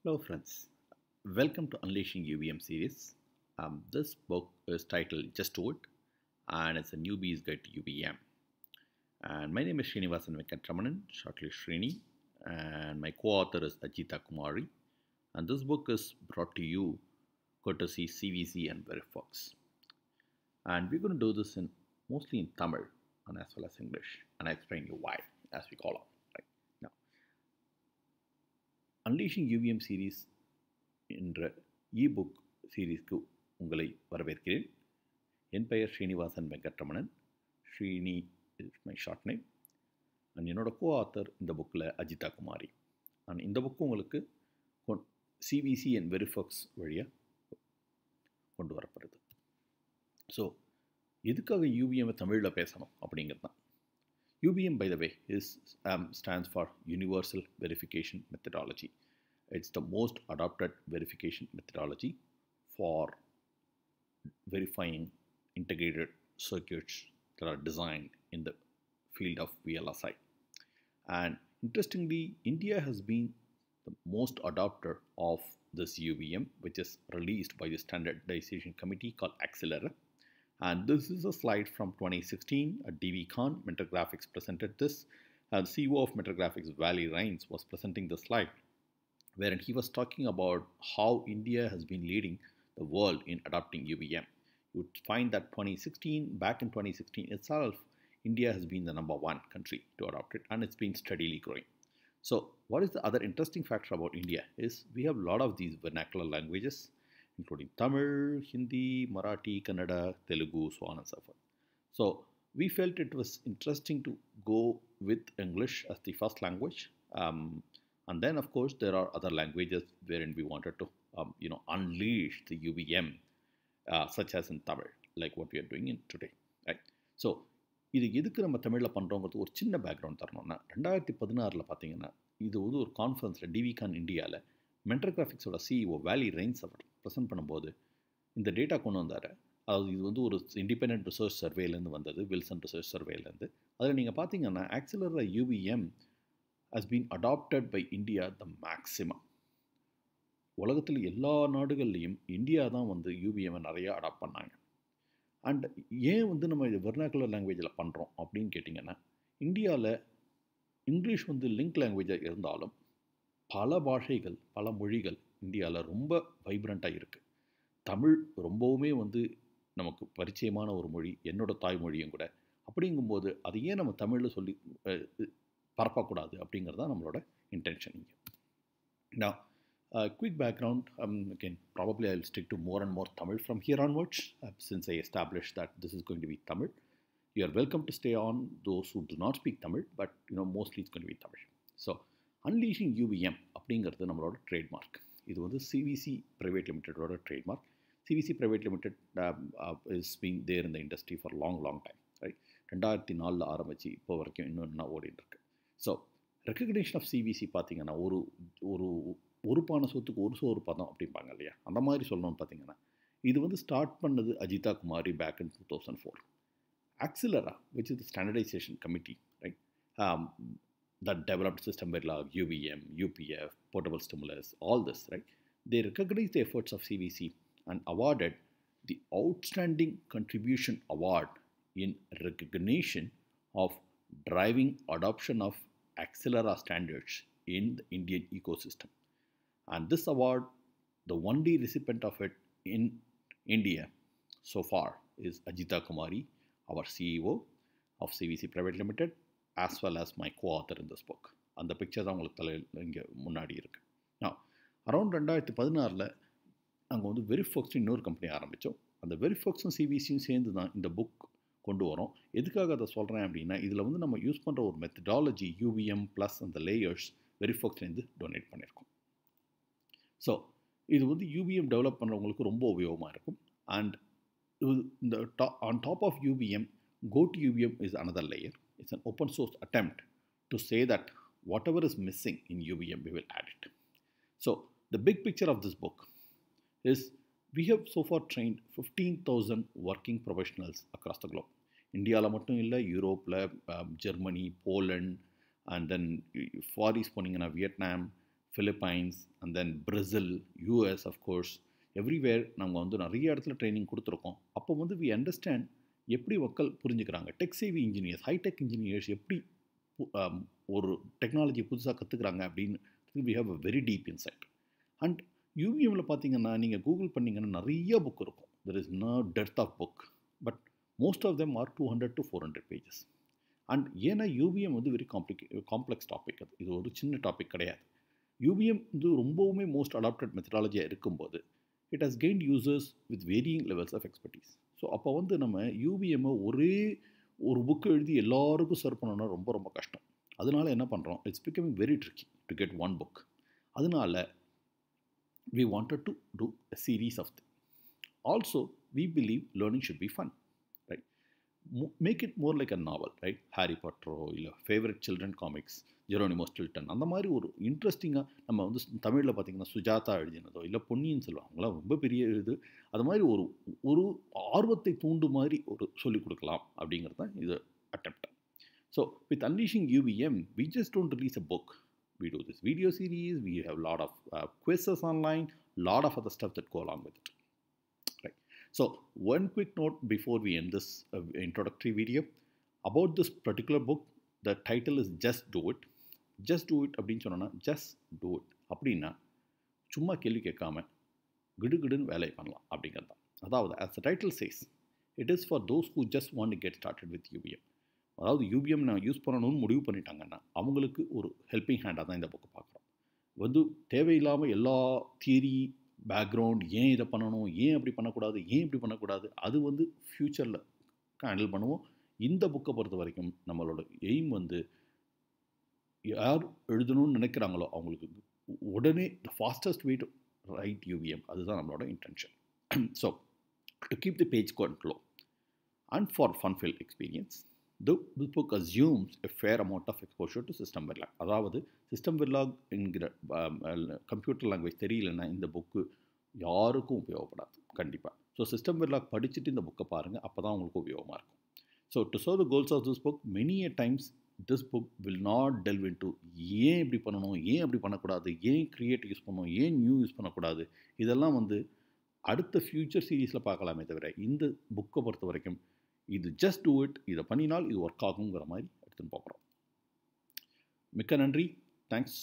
Hello friends, welcome to Unleashing UVM series. This book is titled Just Do It and it's a newbie's guide to UVM. And my name is Srinivasan Venkatramanan, shortly Srini, and my co-author is Ajita Kumari. And this book is brought to you courtesy CVC and Verifox. And we're going to do this mostly in Tamil and as well as English, and I explain you why as we call on. Right now, Unleashing UVM series என்ற இ-புக் சீரீஸ்க்கு உங்களை வரவேற்கிறேன். என் பெயர் Srinivasan Venkataramanan. Srini is my short name. And என்னோட கோ-ஆத்தர் இந்த புக்கில் அஜிதா குமாரி. And இந்த book உங்களுக்கு CVC and வெரிஃபாக்ஸ் வழியாக கொண்டு வரப்படுது. ஸோ எதுக்காக யூவிஎம்மை தமிழில் பேசணும் அப்படிங்கிறது தான். UVM, by the way, stands for Universal Verification Methodology. It's the most adopted verification methodology for verifying integrated circuits that are designed in the field of VLSI. And interestingly, India has been the most adopter of this UVM, which is released by the standardization committee called Accelera. And this is a slide from 2016 at DV Khan. Mentor Graphics presented this. And CEO of Mentor Graphics, Valley Rines, was presenting the slide, wherein he was talking about how India has been leading the world in adopting UVM. You would find that back in 2016 itself, India has been the #1 country to adopt it, and it's been steadily growing. So what is the other interesting factor about India is we have a lot of these vernacular languages, including Tamil, Hindi, Marathi, Kannada, Telugu, so on and so forth. So we felt it was interesting to go with English as the first language. And then, of course, there are other languages wherein we wanted to, unleash the UVM, such as in Tamil, like what we are doing in today. Right? So இது எதுக்கு நம்ம தமிழில் பண்ணுறோங்கிறது ஒரு சின்ன background தரணும்னா 2016 பார்த்தீங்கன்னா இது ஒரு கான்ஃபரன்ஸில் டிவிகான் இந்தியாவில் மென்டர் கிராஃபிக்ஸோட சிஇஓ வேலி ரெயின்ஸ் அவர் ப்ரெசென்ட் பண்ணும்போது இந்த டேட்டா கொண்டு வந்தார். அதாவது இது ஒரு இண்டிபெண்ட் ரிசர்ச் சர்வேலேருந்து வந்தது, வில்சன் ரிசர்ச் சர்வேலேருந்து. அதில் நீங்கள் பார்த்தீங்கன்னா ஆக்சிலரா UVM has been adopted by India the maximum. உலகத்தில் எல்லா நாடுகள்லையும் இந்தியா தான் UVM நிறையா அடாப்ட் பண்ணாங்க. அண்ட் ஏன் நம்ம இது வெர்னாக்குலர் லாங்குவேஜில் பண்ணுறோம் அப்படின்னு கேட்டிங்கன்னா, இந்தியாவில் இங்கிலீஷ் லிங்க் லாங்குவேஜாக இருந்தாலும் பல பாஷைகள், பல மொழிகள் இந்தியாவில் ரொம்ப வைப்ரண்ட்டாக இருக்குது. தமிழ் ரொம்பவுமே நமக்கு பரிச்சயமான ஒரு மொழி, என்னோட தாய்மொழியும் கூட. அப்படிங்கும்போது அதை ஏன் நம்ம தமிழில் சொல்லி பரப்பக்கூடாது அப்படிங்கிறது தான் நம்மளோட இன்டென்ஷன் இங்கே. Now, quick background, again, probably I'll stick to more and more Tamil from here onwards, since I established that this is going to be Tamil. You are welcome to stay on, those who do not speak Tamil, but mostly it's going to be Tamil. So, Unleashing UVM அப்படிங்கிறது நம்மளோட trademark. இது CVC private லிமிட்டடோட trademark. CVC private limited is been there in the industry for long time. Right, 2004 ஆரம்பித்து இப்போ வரைக்கும் இன்னும் ஓடிட்டு இருக்கு. ஸோ ரெக்கக்னேஷன் ஆஃப் சிவிசி பார்த்தீங்கன்னா ஒரு பானை சொத்துக்கு ஒரு சோறு பதம் அப்படிம்பாங்க இல்லையா, அந்த மாதிரி சொல்லணும்னு பார்த்தீங்கன்னா இது ஸ்டார்ட் பண்ணது அஜிதா குமாரி back in 2004. Accelera, which is the standardization committee, right, that developed system like UVM, UPF, portable stimulus, all this, right, they recognized the efforts of CVC and awarded the Outstanding Contribution Award in recognition of driving adoption of Accelera standards in the Indian ecosystem. And this award, the only recipient of it in India so far is Ajita Kumari, our CEO of CVC Private Limited, as well as my co-author in this book. And the picture தான் உங்களுக்கு தலையில் இங்கே முன்னாடி இருக்குது. Now, around 2016 நாங்கள் வெரிஃபாக்ஸ் இன்னொரு company ஆரம்பித்தோம். அந்த வெரிஃபாக்ஸும் சிவிசியும் சேர்ந்து தான் இந்த புக் கொண்டு வரோம். எதுக்காக அதை சொல்கிறேன் அப்படின்னா, இதில் நம்ம யூஸ் பண்ணுற ஒரு மெத்தடாலஜி UVM ப்ளஸ் அந்த லேயர்ஸ் வெரிஃபாக்ஸ்லேருந்து டொனேட் பண்ணியிருக்கோம். ஸோ இது UVM டெவலப் பண்ணுறவங்களுக்கு ரொம்ப உபயோகமாக இருக்கும். அண்ட் இந்த on top of UVM, GoToUVM is another layer. It's an open source attempt to say that whatever is missing in UVM, we will add it. So the big picture of this book is we have so far trained 15,000 working professionals across the globe. இந்தியாவில் மட்டும் இல்லை, யூரோப்பில், Germany, Poland, and then Far East போனீங்கன்னா Vietnam, Philippines, and then Brazil, US, of course, everywhere நாங்கள் வந்து நிறைய இடத்துல training கொடுத்துருக்கோம். அப்போ வந்து வி அண்டர்ஸ்டாண்ட் எப்படி மக்கள் புரிஞ்சுக்கிறாங்க. Tech savvy engineers, high tech engineers எப்படி ஒரு டெக்னாலஜி புதுசாக கற்றுக்குறாங்க அப்படின்னு we have a very deep insight. And யூவிஎம்மில் பார்த்தீங்கன்னா நீங்கள் கூகுள் பண்ணிங்கன்னா நிறைய புக் இருக்கும். There is no depth of book, but most of them are 200 to 400 pages. And ஏன்னா யூவிஎம் வந்து வெரி காம்ப்ளெக்ஸ் டாபிக். இது ஒரு சின்ன டாபிக் கிடையாது. யூவிஎம் வந்து ரொம்பவுமே மோஸ்ட் அடாப்டட் மெத்தடாலஜியாக இருக்கும்போது it has gained users with varying levels of expertise. So அப்போ வந்து நம்ம யூவிஎம்மை ஒரே ஒரு புக்கு எழுதி எல்லாருக்கும் சர்வ் பண்ணணும்னா ரொம்ப ரொம்ப கஷ்டம். அதனால என்ன பண்ணுறோம், it's becoming very tricky to get one book. அதனால we wanted to do a series of things. Also, we believe learning should be fun, right? Make it more like a novel, right? Harry Potter or favorite children comics, Geronimo Stilton. அந்த மாதிரி ஒரு இன்ட்ரெஸ்டிங்காக நம்ம வந்து தமிழில் பார்த்தீங்கன்னா சுஜாதா எழுதினதோ இல்லை பொன்னியின் செல்வன், அவங்களாம் ரொம்ப பெரிய இது, அது மாதிரி ஒரு ஒரு ஆர்வத்தை தூண்டு மாதிரி ஒரு சொல்லிக் கொடுக்கலாம் அப்படிங்கிறது தான் இது attempt. So with unleashing UVM we just don't release a book. We do this video series, we have a lot of quizzes online, lot of other stuff that go along with it. Right. So one quick note before we end this introductory video about this particular book. The title is Just Do It. Just do it அப்படின்னு சொன்னோன்னா just do it அப்படின்னா சும்மா கேள்வி கேட்காம கிடுகிடுன்னு வேலையை பண்ணலாம் அப்படிங்கிறது தான். அதாவது as the title says, it is for those who just want to get started with UVM. அதாவது யூவிஎம் நான் யூஸ் பண்ணணும்னு முடிவு பண்ணிட்டாங்கன்னா அவங்களுக்கு ஒரு ஹெல்பிங் ஹேண்டாக தான் இந்த புக்கு பார்க்குறோம். வந்து தேவையில்லாமல் எல்லா தியரி பேக்ரவுண்ட், ஏன் இதை பண்ணணும், ஏன் அப்படி பண்ணக்கூடாது, ஏன் இப்படி பண்ணக்கூடாது, அது வந்து ஃப்யூச்சரில் ஹேண்டில் பண்ணுவோம். இந்த புக்கை பொறுத்த வரைக்கும் நம்மளோட எய்ம் வந்து யார் எழுதணும்னு நினைக்கிறாங்களோ அவங்களுக்கு உடனே the fastest way to write UVM, அதுதான் நம்மளோட intention. So to keep the page control and for fun filled experience, this book assumes a fair amount of exposure to system verilog. அதாவது சிஸ்டம் வெர்லாக் என்கிற கம்ப்யூட்டர் லாங்குவேஜ் தெரியலன்னா இந்த book யாருக்கும் உபயோகப்படாது கண்டிப்பாக. So system வெர்லாக் படிச்சுட்டு இந்த புக்கை பாருங்கள், அப்போ தான் உங்களுக்கு உபயோகமாக இருக்கும். So to serve the goals of this book, many a times this book will not delve into ஏன் இப்படி பண்ணணும், ஏன் அப்படி பண்ணக்கூடாது, ஏன் கிரியேட் யூஸ் பண்ணணும், ஏன் நியூ யூஸ் பண்ணக்கூடாது, இதெல்லாம் வந்து அடுத்த ஃப்யூச்சர் சீரீஸில் பார்க்கலாமே தவிர இந்த புக்கை பொறுத்த வரைக்கும் இது ஜஸ்ட் டூ இட், இதை பண்ணினால் இது ஒர்க் ஆகுங்கிற மாதிரி எடுத்துன்னு போகிறோம். மிக்க நன்றி. தேங்க்ஸ்